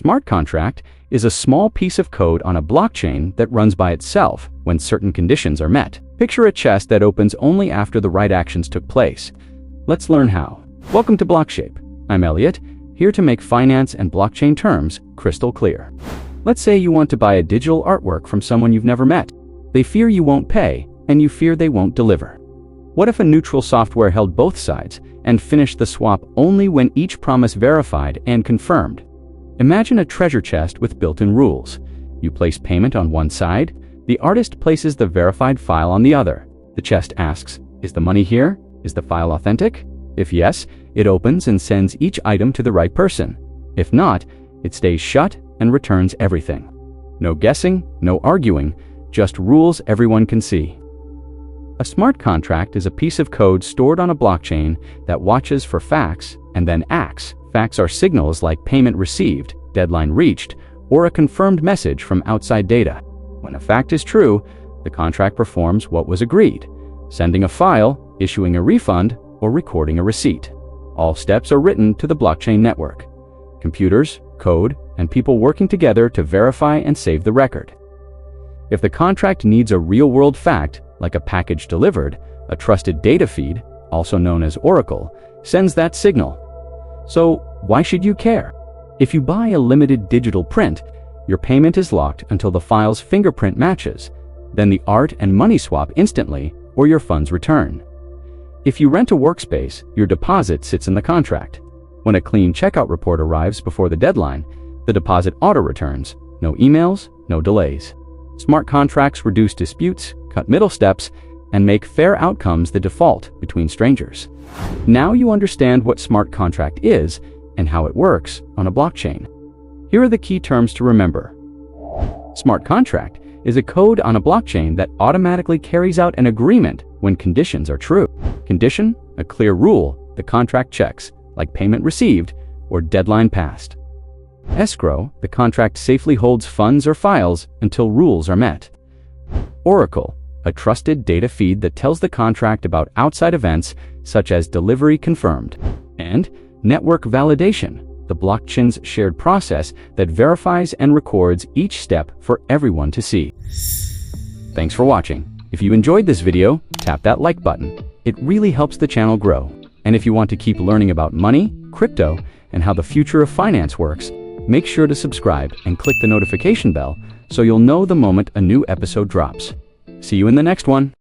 Smart contract is a small piece of code on a blockchain that runs by itself when certain conditions are met. Picture a chest that opens only after the right actions took place. Let's learn how. Welcome to Blockshape. I'm Eliot, here to make finance and blockchain terms crystal clear. Let's say you want to buy a digital artwork from someone you've never met. They fear you won't pay, and you fear they won't deliver. What if a neutral software held both sides and finished the swap only when each promise verified and confirmed? Imagine a treasure chest with built-in rules. You place payment on one side, the artist places the verified file on the other. The chest asks, is the money here? Is the file authentic? If yes, it opens and sends each item to the right person. If not, it stays shut and returns everything. No guessing, no arguing, just rules everyone can see. A smart contract is a piece of code stored on a blockchain that watches for facts and then acts. Facts are signals like payment received, deadline reached, or a confirmed message from outside data. When a fact is true, the contract performs what was agreed, sending a file, issuing a refund, or recording a receipt. All steps are written to the blockchain network. Computers, code, and people working together to verify and save the record. If the contract needs a real-world fact, like a package delivered, a trusted data feed, also known as Oracle, sends that signal. So why should you care? If you buy a limited digital print, your payment is locked until the file's fingerprint matches. Then the art and money swap instantly, or your funds return. If you rent a workspace, your deposit sits in the contract. When a clean checkout report arrives before the deadline, the deposit auto-returns. No emails, no delays. Smart contracts reduce disputes, cut middle steps, and make fair outcomes the default between strangers. Now you understand what smart contract is and how it works on a blockchain. Here are the key terms to remember. Smart contract is a code on a blockchain that automatically carries out an agreement when conditions are true. Condition, a clear rule the contract checks, like payment received or deadline passed. Escrow, the contract safely holds funds or files until rules are met. Oracle, a trusted data feed that tells the contract about outside events such as delivery confirmed. And network validation, the blockchain's shared process that verifies and records each step for everyone to see. Thanks for watching. If you enjoyed this video, tap that like button. It really helps the channel grow. And if you want to keep learning about money, crypto, and how the future of finance works, make sure to subscribe and click the notification bell so you'll know the moment a new episode drops. See you in the next one.